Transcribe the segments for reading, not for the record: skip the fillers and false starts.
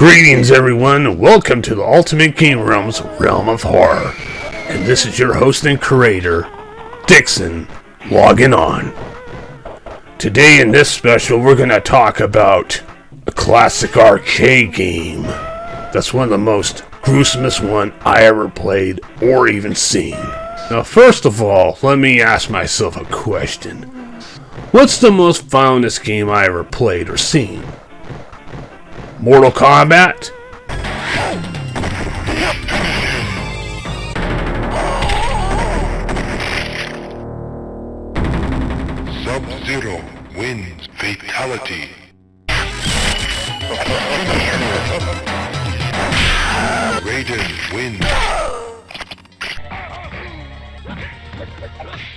Greetings everyone, and welcome to the Ultimate Game Realm's Realm of Horror. And this is your host and curator, Dixon, logging on. Today in this special, we're going to talk about a classic arcade game. That's one of the most gruesomest one I ever played or even seen. Now first of all, let me ask myself a question. What's the most violent game I ever played or seen? Mortal Kombat? Sub-Zero wins fatality. Raiden wins.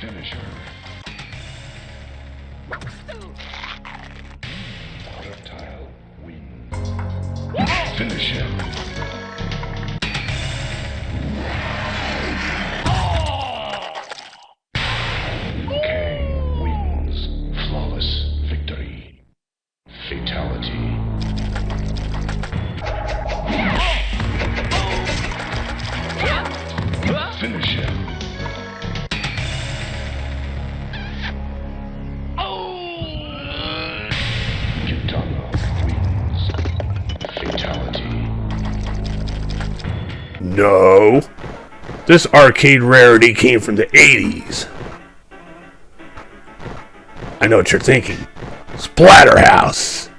Finisher. Reptile wins. Finish him. Kang wins. Flawless victory. Fatality. Finish him. No. This arcade rarity came from the 80s. I know what you're thinking. Splatterhouse.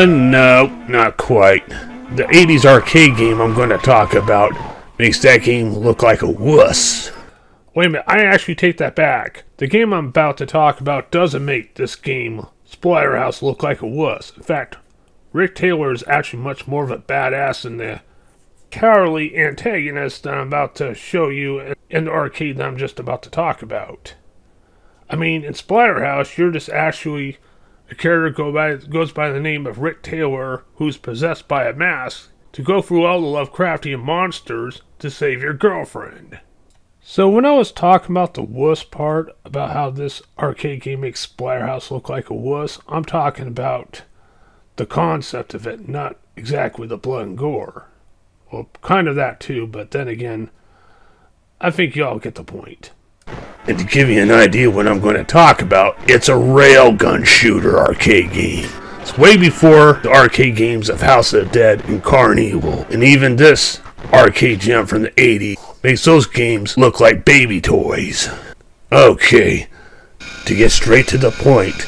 No, not quite. The 80s arcade game I'm going to talk about makes that game look like a wuss. Wait a minute, I actually take that back. The game I'm about to talk about doesn't make this game, Splatterhouse, look like a wuss. In fact, Rick Taylor is actually much more of a badass than the cowardly antagonist that I'm about to show you in the arcade that I'm just about to talk about. I mean, in Splatterhouse, you're just actually a character goes by the name of Rick Taylor, who's possessed by a mask, to go through all the Lovecraftian monsters to save your girlfriend. So when I was talking about the wuss part, about how this arcade game makes Splatterhouse look like a wuss, I'm talking about the concept of it, not exactly the blood and gore. Well, kind of that too, but then again, I think y'all get the point. And to give you an idea what I'm going to talk about, it's a railgun shooter arcade game. It's way before the arcade games of House of the Dead and Carnival. And even this arcade gem from the 80s makes those games look like baby toys. Okay, to get straight to the point,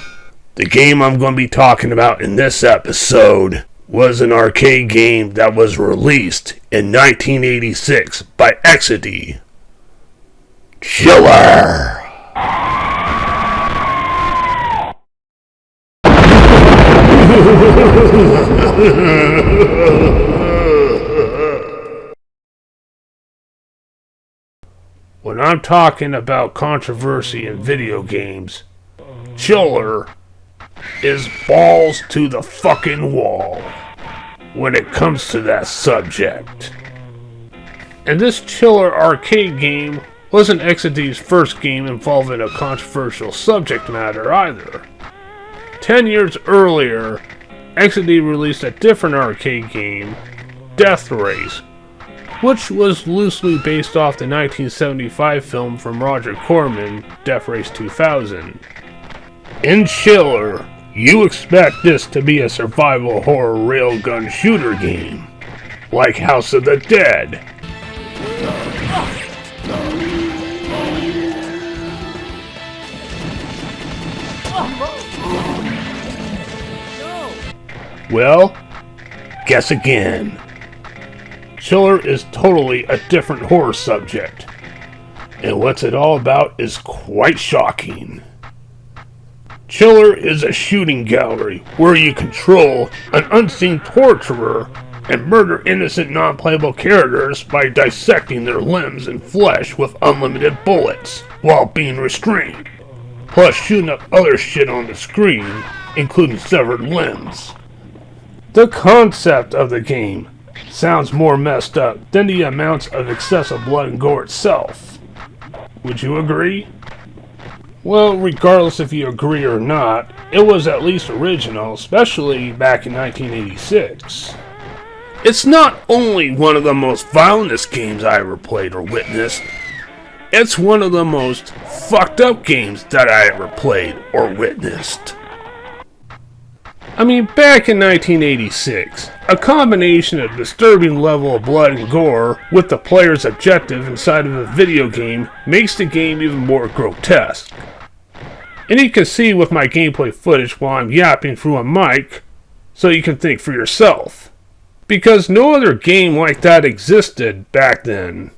the game I'm going to be talking about in this episode was an arcade game that was released in 1986 by Exidy. Chiller! When I'm talking about controversy in video games, Chiller is balls to the fucking wall when it comes to that subject. And this Chiller arcade game wasn't Exidy's first game involving a controversial subject matter either. 10 years earlier, Exidy released a different arcade game, Death Race, which was loosely based off the 1975 film from Roger Corman, Death Race 2000. In Chiller, you expect this to be a survival horror railgun shooter game, like House of the Dead. Well, guess again. Chiller is totally a different horror subject, and what's it all about is quite shocking. Chiller is a shooting gallery where you control an unseen torturer and murder innocent non-playable characters by dissecting their limbs and flesh with unlimited bullets while being restrained, plus shooting up other shit on the screen, including severed limbs. The concept of the game sounds more messed up than the amounts of excessive blood and gore itself. Would you agree? Well, regardless if you agree or not, it was at least original, especially back in 1986. It's not only one of the most violent games I ever played or witnessed, it's one of the most fucked up games that I ever played or witnessed. I mean, back in 1986, a combination of disturbing level of blood and gore with the player's objective inside of a video game makes the game even more grotesque. And you can see with my gameplay footage while I'm yapping through a mic, so you can think for yourself. Because no other game like that existed back then.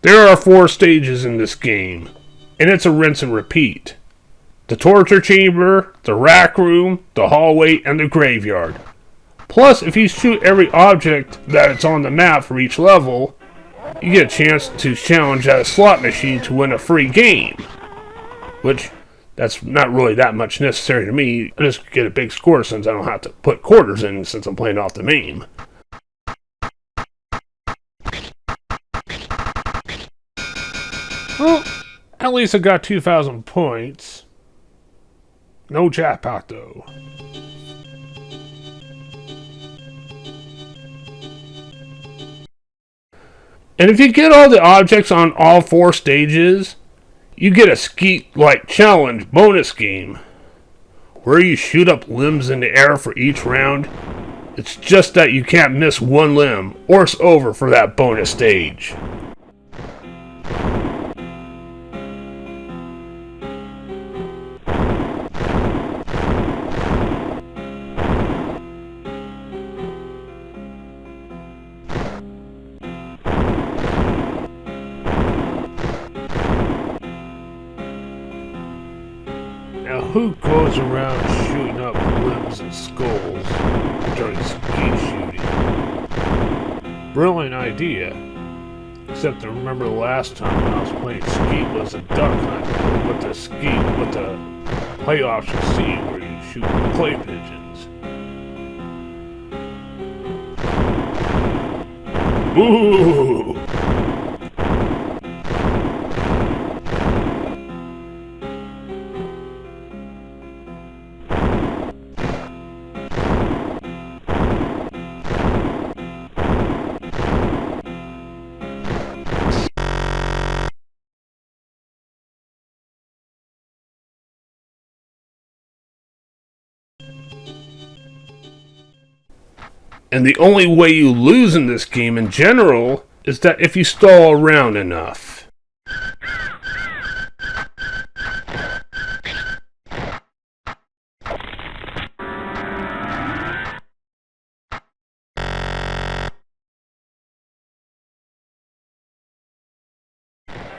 There are 4 stages in this game, and it's a rinse and repeat. The torture chamber, the rack room, the hallway, and the graveyard. Plus, if you shoot every object that is on the map for each level, you get a chance to challenge at a slot machine to win a free game. Which, that's not really that much necessary to me. I just get a big score since I don't have to put quarters in since I'm playing off the MAME. Well, at least I got 2,000 points. No jackpot though. And if you get all the objects on all 4 stages, you get a Skeet-like challenge bonus game, where you shoot up limbs in the air for each round. It's just that you can't miss one limb, or it's over for that bonus stage. Now, who goes around shooting up limbs and skulls during skeet shooting? Brilliant idea. Except I remember the last time when I was playing skeet was a duck hunt with the skeet with the play option C where you shoot clay pigeons. Ooh! And the only way you lose in this game in general is that if you stall around enough.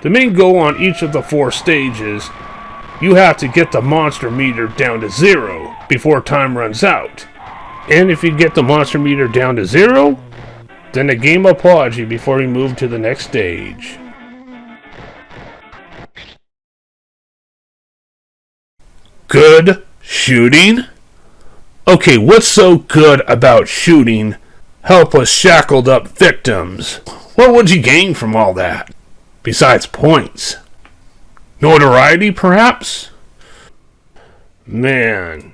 The main goal on each of the 4 stages, you have to get the monster meter down to 0 before time runs out. And if you get the monster meter down to 0, then the game applauds you before you move to the next stage. Good shooting? Okay, what's so good about shooting helpless shackled up victims? What would you gain from all that? Besides points? Notoriety, perhaps? Man.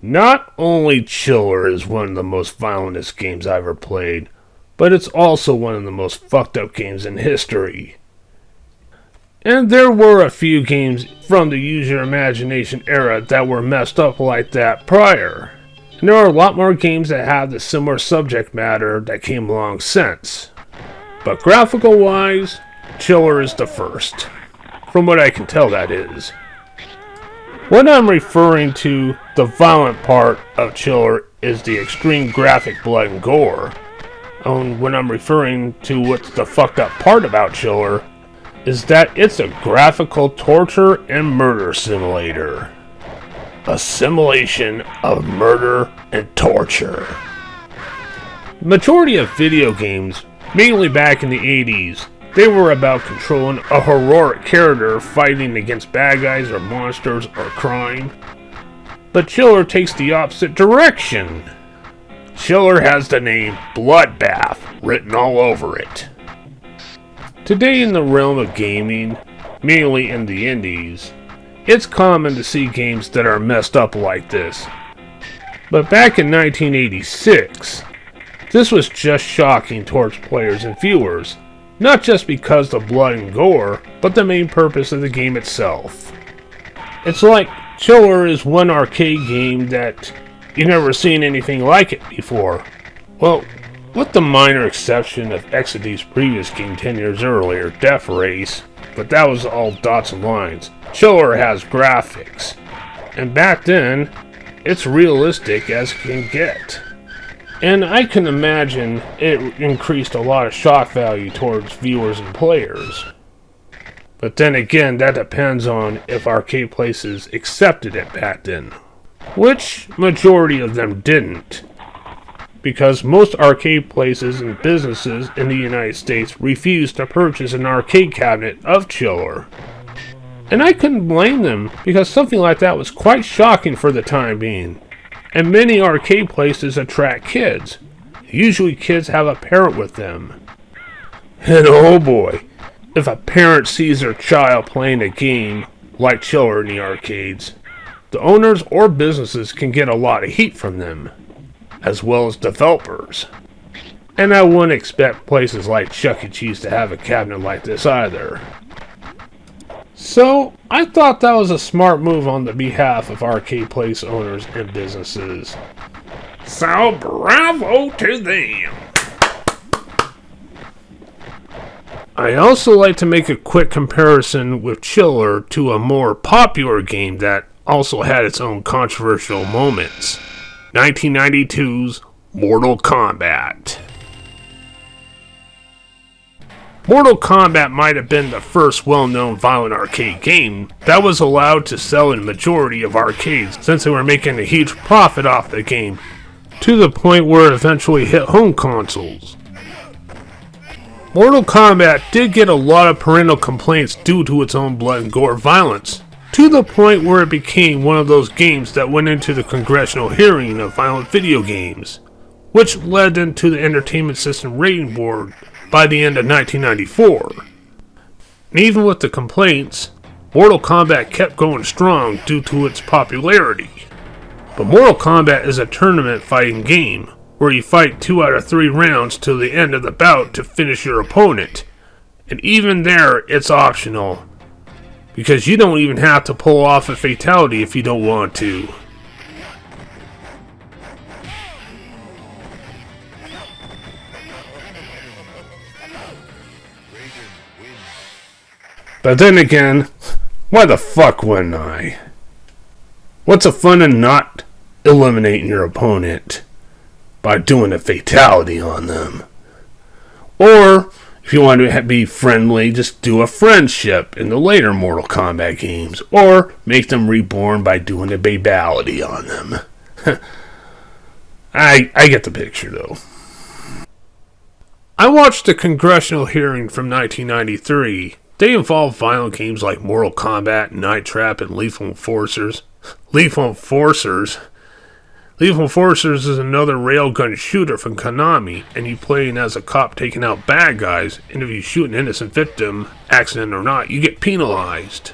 Not only Chiller is one of the most violent games I've ever played, but it's also one of the most fucked up games in history. And there were a few games from the Use Your Imagination era that were messed up like that prior. And there are a lot more games that have the similar subject matter that came along since. But graphical wise, Chiller is the first. From what I can tell, that is. What I'm referring to, the violent part of Chiller, is the extreme graphic blood and gore. And when I'm referring to what's the fucked up part about Chiller, is that it's a graphical torture and murder simulator. A simulation of murder and torture. The majority of video games, mainly back in the 80s, they were about controlling a heroic character fighting against bad guys or monsters or crime. But Chiller takes the opposite direction. Chiller has the name Bloodbath written all over it. Today in the realm of gaming, mainly in the indies, it's common to see games that are messed up like this. But back in 1986, this was just shocking towards players and viewers, not just because of blood and gore, but the main purpose of the game itself. It's like Chiller is one arcade game that you've never seen anything like it before. Well, with the minor exception of Exidy's previous game 10 years earlier, Death Race, but that was all dots and lines. Chiller has graphics, and back then, it's realistic as it can get. And I can imagine it increased a lot of shock value towards viewers and players. But then again, that depends on if arcade places accepted it back then. Which majority of them didn't. Because most arcade places and businesses in the United States refused to purchase an arcade cabinet of Chiller. And I couldn't blame them, because something like that was quite shocking for the time being. And many arcade places attract kids. Usually kids have a parent with them. And oh boy, if a parent sees their child playing a game like Chiller in the arcades, the owners or businesses can get a lot of heat from them, as well as developers. And I wouldn't expect places like Chuck E. Cheese to have a cabinet like this either. So, I thought that was a smart move on the behalf of arcade place owners and businesses. So, bravo to them! I also like to make a quick comparison with Chiller to a more popular game that also had its own controversial moments. 1992's Mortal Kombat. Mortal Kombat might have been the first well-known violent arcade game that was allowed to sell in a majority of arcades since they were making a huge profit off the game, to the point where it eventually hit home consoles. Mortal Kombat did get a lot of parental complaints due to its own blood and gore violence, to the point where it became one of those games that went into the congressional hearing of violent video games, which led into the Entertainment System Rating Board by the end of 1994. And even with the complaints, Mortal Kombat kept going strong due to its popularity. But Mortal Kombat is a tournament fighting game, where you fight 2 out of 3 rounds till the end of the bout to finish your opponent. And even there, it's optional, because you don't even have to pull off a fatality if you don't want to. But then again, why the fuck wouldn't I? What's the fun in not eliminating your opponent by doing a fatality on them? Or, if you want to be friendly, just do a friendship in the later Mortal Kombat games. Or make them reborn by doing a babality on them. I get the picture though. I watched the congressional hearing from 1993. They involved violent games like Mortal Kombat, Night Trap, and Lethal Enforcers. Lethal Enforcers is another railgun shooter from Konami, and you playing as a cop taking out bad guys, and if you shoot an innocent victim, accident or not, you get penalized.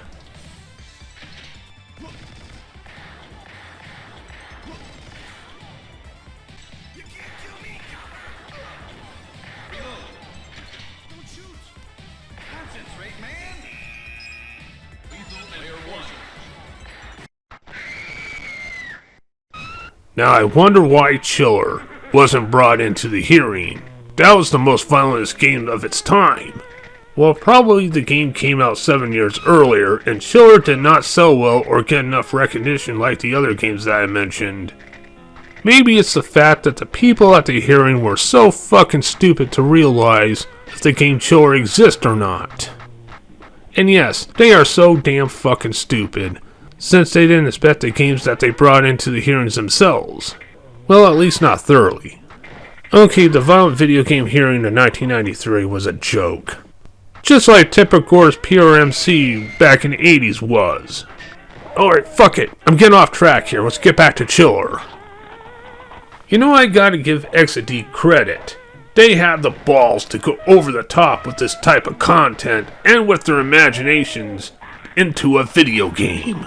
Now I wonder why Chiller wasn't brought into the hearing. That was the most violent game of its time. Well, probably the game came out 7 years earlier, and Chiller did not sell well or get enough recognition like the other games that I mentioned. Maybe it's the fact that the people at the hearing were so fucking stupid to realize if the game Chiller exists or not. And yes, they are so damn fucking stupid, since they didn't expect the games that they brought into the hearings themselves. Well, at least not thoroughly. Okay, the violent video game hearing in 1993 was a joke. Just like Tipper Gore's PRMC back in the 80s was. Alright, fuck it. I'm getting off track here. Let's get back to Chiller. You know, I gotta give Exidy credit. They have the balls to go over the top with this type of content and with their imaginations into a video game.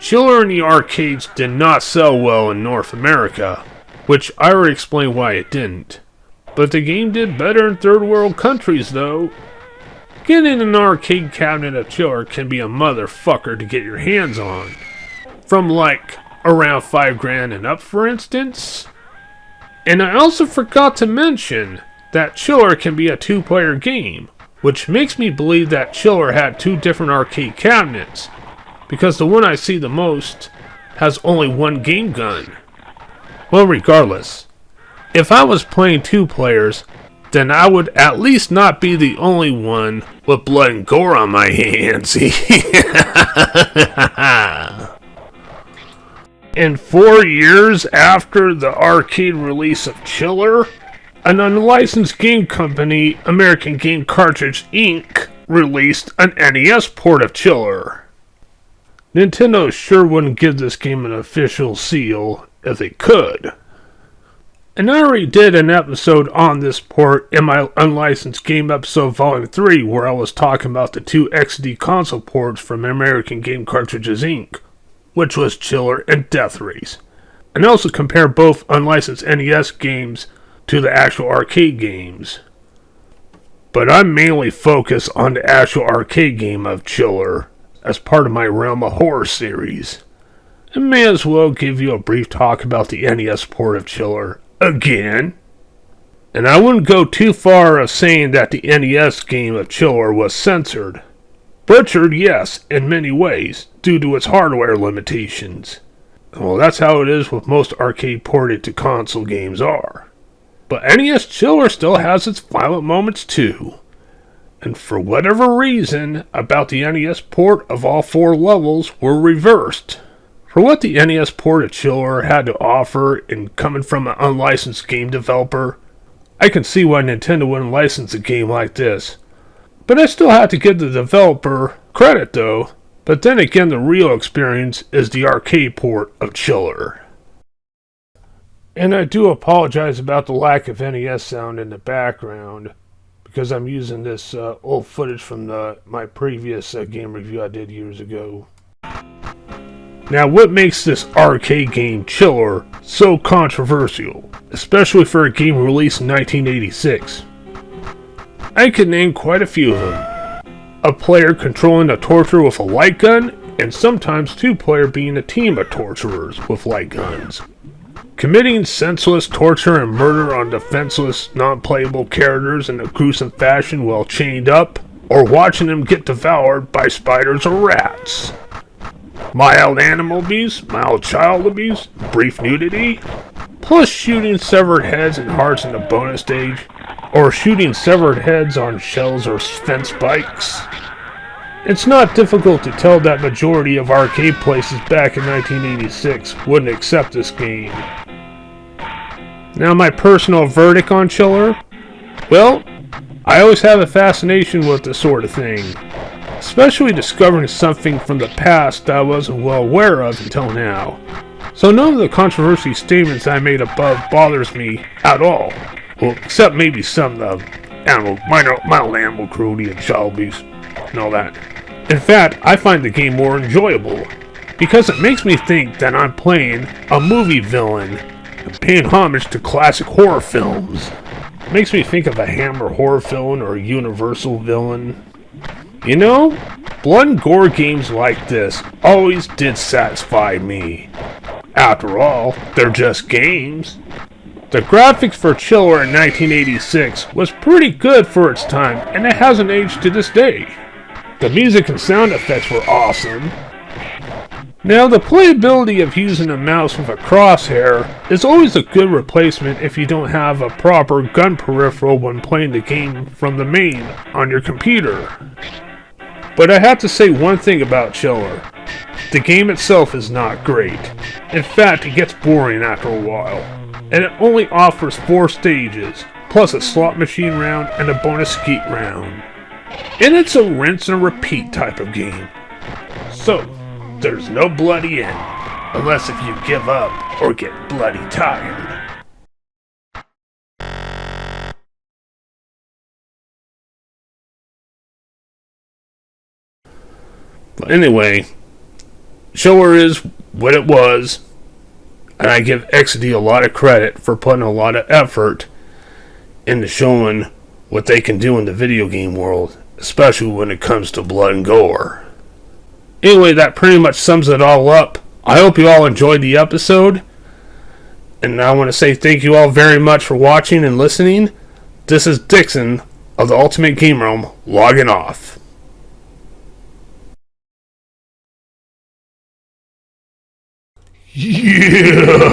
Chiller in the arcades did not sell well in North America, which I already explained why it didn't. But the game did better in third world countries though. Getting an arcade cabinet of Chiller can be a motherfucker to get your hands on. From like around $5,000 and up, for instance. And I also forgot to mention that Chiller can be a 2-player game, which makes me believe that Chiller had 2 different arcade cabinets, because the one I see the most has only 1 game gun. Well, regardless, if I was playing 2 players, then I would at least not be the only one with blood and gore on my hands. And 4 years after the arcade release of Chiller, an unlicensed game company, American Game Cartridge Inc., released an NES port of Chiller. Nintendo sure wouldn't give this game an official seal if they could. And I already did an episode on this port in my Unlicensed Game episode Volume 3, where I was talking about the 2 Exidy console ports from American Game Cartridges Inc., which was Chiller and Death Race. And also compare both unlicensed NES games to the actual arcade games. But I'm mainly focused on the actual arcade game of Chiller as part of my Realm of Horror series. And may as well give you a brief talk about the NES port of Chiller again. And I wouldn't go too far of saying that the NES game of Chiller was censored. Butchered, yes, in many ways, due to its hardware limitations. Well, that's how it is with most arcade ported to console games are. But NES Chiller still has its violent moments too. And for whatever reason, about the NES port of all 4 levels were reversed. For what the NES port of Chiller had to offer in coming from an unlicensed game developer, I can see why Nintendo wouldn't license a game like this. But I still have to give the developer credit though, but then again the real experience is the arcade port of Chiller. And I do apologize about the lack of NES sound in the background, because I'm using this old footage from my previous game review I did years ago. Now, what makes this arcade game Chiller so controversial, especially for a game released in 1986? I could name quite a few of them. A player controlling a torturer with a light gun, and sometimes 2-player being a team of torturers with light guns. Committing senseless torture and murder on defenseless, non-playable characters in a gruesome fashion while chained up, or watching them get devoured by spiders or rats. Mild animal abuse, mild child abuse, brief nudity, plus shooting severed heads and hearts in the bonus stage, or shooting severed heads on shells or fence spikes. It's not difficult to tell that majority of arcade places back in 1986 wouldn't accept this game. Now, my personal verdict on Chiller? Well, I always have a fascination with this sort of thing, especially discovering something from the past that I wasn't well aware of until now. So none of the controversy statements I made above bothers me at all. Well, except maybe some of mild animal cruelty and child abuse and all that. In fact, I find the game more enjoyable, because it makes me think that I'm playing a movie villain and paying homage to classic horror films. It makes me think of a Hammer horror villain or a Universal villain. You know, blood and gore games like this always did satisfy me. After all, they're just games. The graphics for Chiller in 1986 was pretty good for its time, and it hasn't aged to this day. The music and sound effects were awesome. Now, the playability of using a mouse with a crosshair is always a good replacement if you don't have a proper gun peripheral when playing the game from the main on your computer. But I have to say one thing about Chiller. The game itself is not great. In fact, it gets boring after a while. And it only offers 4 stages, plus a slot machine round and a bonus skeet round. And it's a rinse and repeat type of game. So, there's no bloody end, unless if you give up or get bloody tired. But anyway, Chiller is what it was, and I give Exidy a lot of credit for putting a lot of effort into showing what they can do in the video game world, especially when it comes to blood and gore. Anyway, that pretty much sums it all up. I hope you all enjoyed the episode, and I want to say thank you all very much for watching and listening. This is Dixon of the Ultimate Game Realm logging off. Yeah!